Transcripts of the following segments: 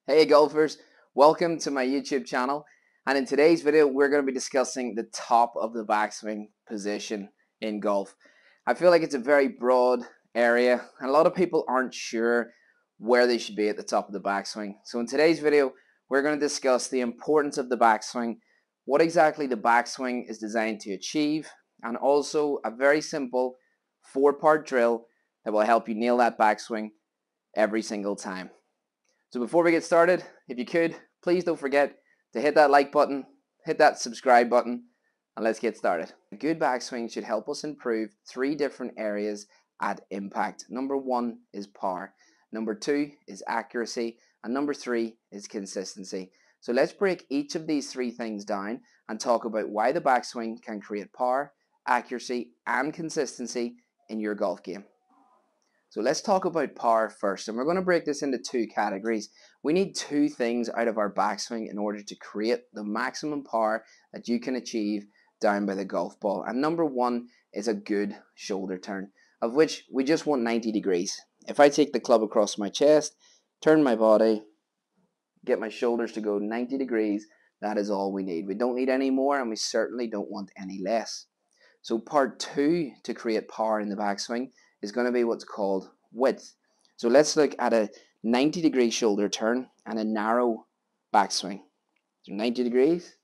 Hey golfers, welcome to my YouTube channel, and in today's video we're going to be discussing the top of the backswing position in golf. I feel like it's a very broad area and a lot of people aren't sure where they should be at the top of the backswing. So in today's video we're going to discuss the importance of the backswing, what exactly the backswing is designed to achieve, and also a very simple 4-part drill that will help you nail that backswing every single time. So before we get started, if you could, please don't forget to hit that like button, hit that subscribe button, and let's get started. A good backswing should help us improve 3 different areas at impact. Number 1 is power, number 2 is accuracy, and number 3 is consistency. So let's break each of these 3 things down and talk about why the backswing can create power, accuracy, and consistency in your golf game. So let's talk about power first, and we're going to break this into 2 categories. We need 2 things out of our backswing in order to create the maximum power that you can achieve down by the golf ball. And number 1 is a good shoulder turn, of which we just want 90 degrees. If I take the club across my chest, turn my body, get my shoulders to go 90 degrees, that is all we need. We don't need any more, and we certainly don't want any less. So part 2 to create power in the backswing is going to be what's called width. So let's look at a 90-degree shoulder turn and a narrow backswing. So 90 degrees,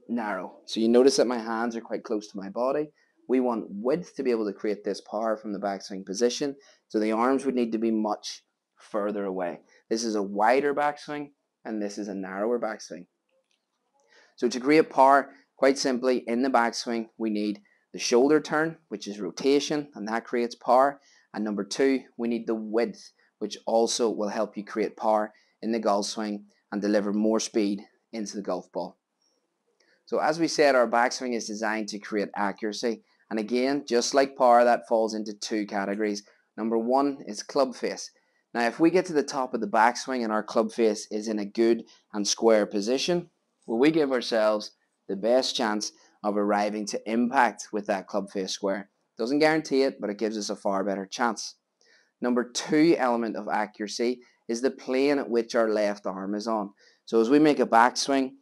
narrow. So you notice that my hands are quite close to my body. We want width to be able to create this power from the backswing position. So the arms would need to be much further away. This is a wider backswing and this is a narrower backswing. So to create power, quite simply, in the backswing, we need the shoulder turn, which is rotation, and that creates power. And number 2, we need the width, which also will help you create power in the golf swing and deliver more speed into the golf ball. So as we said, our backswing is designed to create accuracy. And again, just like power, that falls into 2 categories. Number 1 is club face. Now, if we get to the top of the backswing and our club face is in a good and square position, well, we give ourselves the best chance of arriving to impact with that club face square. Doesn't guarantee it, but it gives us a far better chance. Number 2 element of accuracy is the plane at which our left arm is on. So as we make a backswing,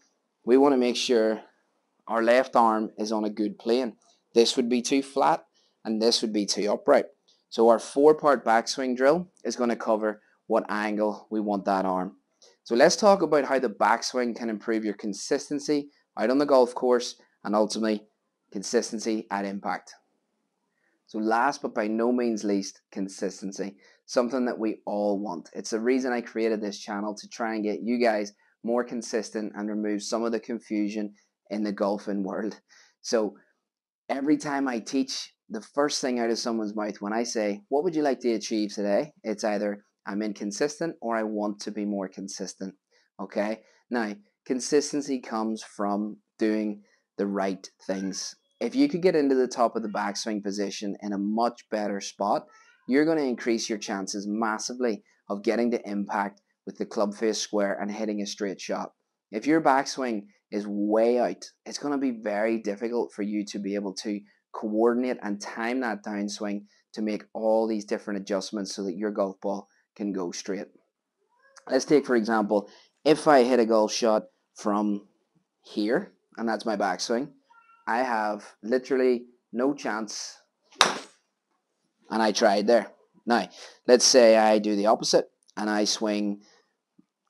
we want to make sure our left arm is on a good plane. This would be too flat and this would be too upright. So our 4-part backswing drill is going to cover what angle we want that arm. So let's talk about how the backswing can improve your consistency out on the golf course and ultimately consistency at impact. So last but by no means least, consistency. Something that we all want. It's the reason I created this channel, to try and get you guys more consistent and remove some of the confusion in the golfing world. So every time I teach, the first thing out of someone's mouth when I say, what would you like to achieve today? It's either I'm inconsistent or I want to be more consistent. Okay? Now, consistency comes from doing the right things. If you could get into the top of the backswing position in a much better spot, you're going to increase your chances massively of getting to impact with the club face square and hitting a straight shot. If your backswing is way out, it's going to be very difficult for you to be able to coordinate and time that downswing to make all these different adjustments so that your golf ball can go straight. Let's take, for example, if I hit a golf shot from here, and that's my backswing, I have literally no chance, and I tried there. Now, let's say I do the opposite, and I swing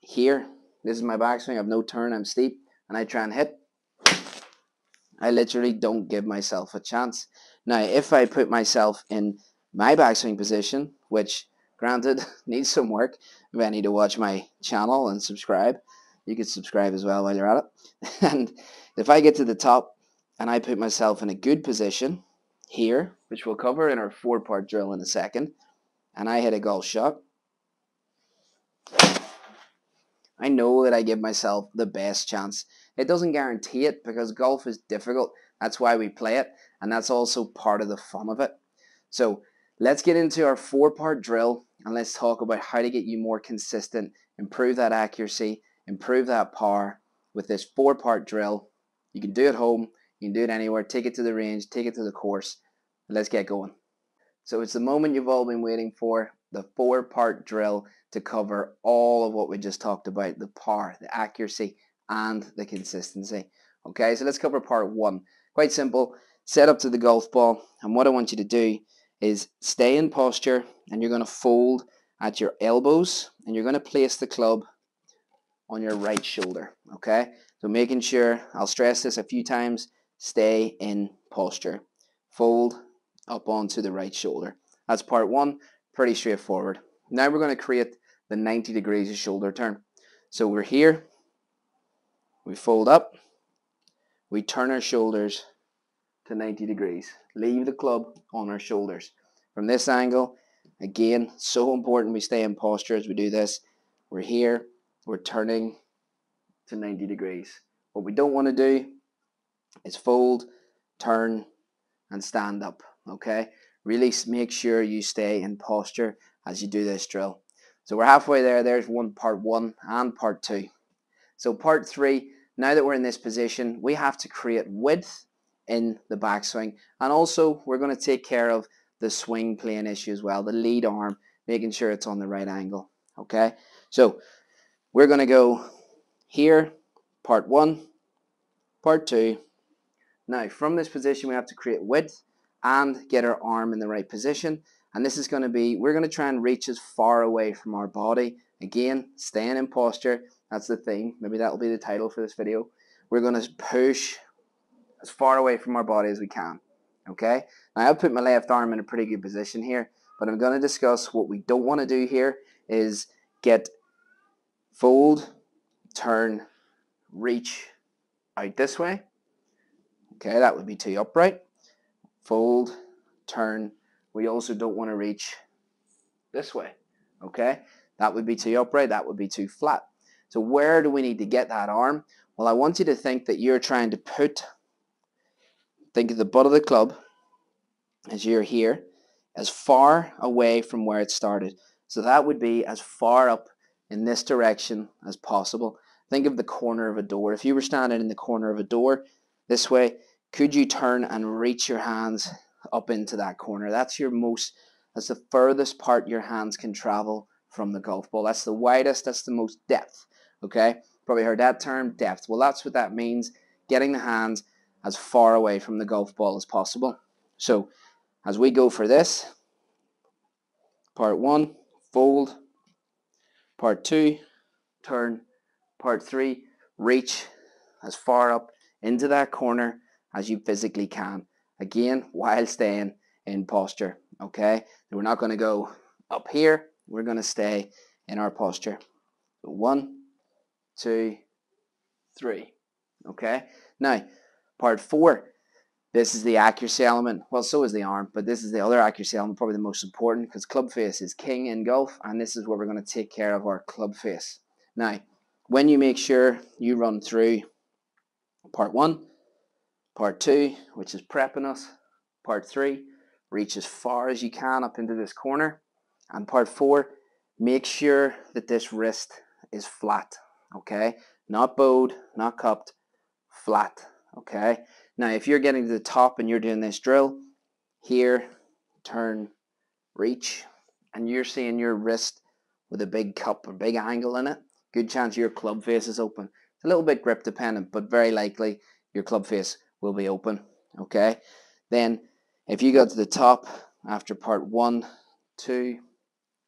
here. This is my backswing, I have no turn, I'm steep, and I try and hit. I literally don't give myself a chance. Now, if I put myself in my backswing position, which granted needs some work, if I need to watch my channel and subscribe, you could subscribe as well while you're at it. And if I get to the top and I put myself in a good position here, which we'll cover in our 4-part drill in a second, and I hit a golf shot, I know that I give myself the best chance. It doesn't guarantee it because golf is difficult. That's why we play it, and that's also part of the fun of it. So let's get into our 4-part drill and let's talk about how to get you more consistent, improve that accuracy, improve that power with this 4-part drill. You can do it at home, you can do it anywhere, take it to the range, take it to the course. Let's get going. So it's the moment you've all been waiting for. the 4-part drill to cover all of what we just talked about, the power, the accuracy, and the consistency. Okay, so let's cover part 1. Quite simple. Set up to the golf ball, and what I want you to do is stay in posture, and you're going to fold at your elbows, and you're going to place the club on your right shoulder. Okay, so making sure, I'll stress this a few times, stay in posture. Fold up onto the right shoulder. That's part 1, pretty straightforward. Now we're going to create the 90 degrees of shoulder turn. So we're here, we fold up, we turn our shoulders to 90 degrees. Leave the club on our shoulders. From this angle, again, so important we stay in posture as we do this. We're here, we're turning to 90 degrees. What we don't want to do is fold, turn, and stand up. Okay, really make sure you stay in posture as you do this drill. So we're halfway there. There's part 1 and part 2. So part 3, now that we're in this position, we have to create width in the backswing, and also we're going to take care of the swing plane issue as well, the lead arm, making sure it's on the right angle. Okay, so we're going to go here, part 1, part 2. Now from this position we have to create width and get our arm in the right position, and this is going to be, we're going to try and reach as far away from our body. Again, staying in posture, that's the theme. Maybe that'll be the title for this video. We're going to push as far away from our body as we can. Okay, now I've put my left arm in a pretty good position here, but I'm going to discuss what we don't want to do here is get fold, turn, reach out this way. Okay, that would be too upright. Fold, turn. We also don't want to reach this way. Okay, that would be too upright, that would be too flat. So where do we need to get that arm? Well, I want you to think that you're trying to think of the butt of the club as you're here, as far away from where it started. So that would be as far up in this direction as possible. Think of the corner of a door. If you were standing in the corner of a door this way, could you turn and reach your hands up into that corner? That's the furthest part your hands can travel from the golf ball. That's the widest, that's the most depth. Okay, probably heard that term, depth. Well, that's what that means, getting the hands as far away from the golf ball as possible. So as we go for this, part 1, fold, part 2, turn, part 3, reach as far up into that corner as you physically can. Again, while staying in posture. Okay, so we're not going to go up here, we're going to stay in our posture. So 1, 2, 3. Okay, now part 4, this is the accuracy element. Well, so is the arm, but this is the other accuracy element, probably the most important, because club face is king in golf, and this is where we're going to take care of our club face. Now, when you make sure you run through part 1, part 2, which is prepping us, part 3, reach as far as you can up into this corner, and part 4, make sure that this wrist is flat. Okay, not bowed, not cupped, flat. Okay, now if you're getting to the top and you're doing this drill here, turn, reach, and you're seeing your wrist with a big cup or big angle in it, good chance your club face is open. It's a little bit grip dependent, but very likely your club face will be open. Okay, then if you got to the top after part 1, 2,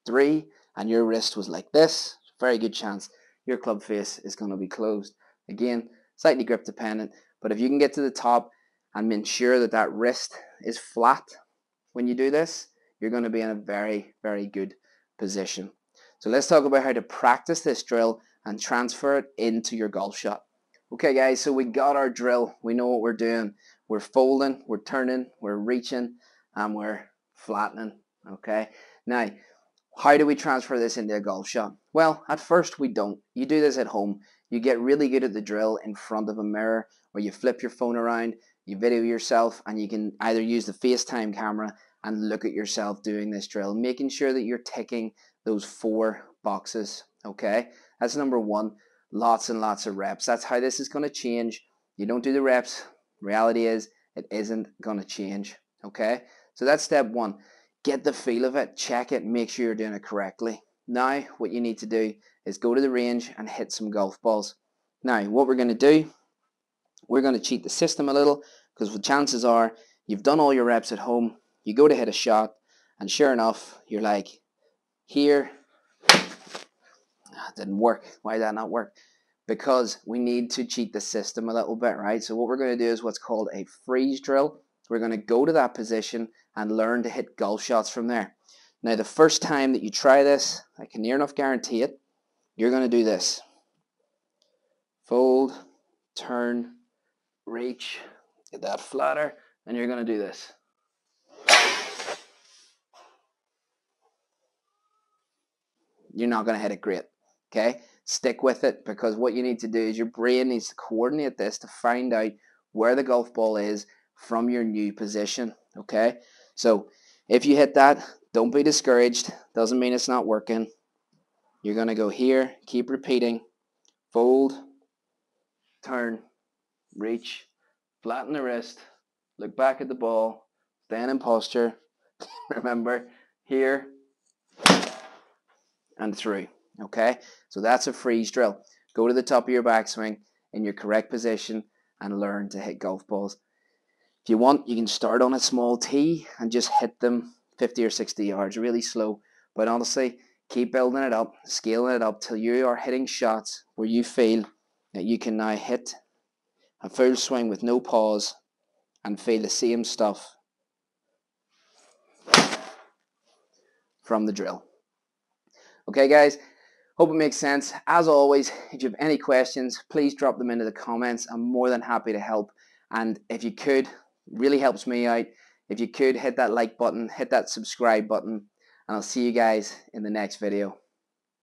3, and your wrist was like this, very good chance your club face is going to be closed. Again, slightly grip dependent, but if you can get to the top and ensure that that wrist is flat when you do this, you're going to be in a very, very good position. So let's talk about how to practice this drill and transfer it into your golf shot. Okay guys, so we got our drill. We know what we're doing. We're folding, we're turning, we're reaching, and we're flattening. Okay, now how do we transfer this into a golf shot? Well, at first we don't. You do this at home. You get really good at the drill in front of a mirror, or you flip your phone around, you video yourself, and you can either use the FaceTime camera and look at yourself doing this drill, making sure that you're ticking those 4 boxes. Okay, that's number 1. Lots and lots of reps. That's how this is going to change. You don't do the reps. Reality is, it isn't going to change. Okay, so that's step 1. Get the feel of it, check it, make sure you're doing it correctly. Now what you need to do is go to the range and hit some golf balls. Now what we're going to do, we're going to cheat the system a little, because the chances are you've done all your reps at home, you go to hit a shot, and sure enough you're like, here, it didn't work. Why did that not work? Because we need to cheat the system a little bit, right? So what we're going to do is what's called a freeze drill. We're going to go to that position and learn to hit golf shots from there. Now, the first time that you try this, I can near enough guarantee it, you're going to do this. Fold, turn, reach, get that flatter, and you're going to do this. You're not going to hit it great, okay? Stick with it, because what you need to do is your brain needs to coordinate this to find out where the golf ball is from your new position, okay? So if you hit that, don't be discouraged. Doesn't mean it's not working. You're going to go here, keep repeating, fold, turn, reach, flatten the wrist, look back at the ball, stand in posture. Remember, here and through, okay? So that's a freeze drill. Go to the top of your backswing in your correct position and learn to hit golf balls. If you want, you can start on a small tee and just hit them 50 or 60 yards, really slow. But honestly, keep building it up, scaling it up till you are hitting shots where you feel that you can now hit a full swing with no pause and feel the same stuff from the drill. Okay, guys, hope it makes sense. As always, if you have any questions, please drop them into the comments. I'm more than happy to help. And if you could, really helps me out, if you could hit that like button, hit that subscribe button, and I'll see you guys in the next video.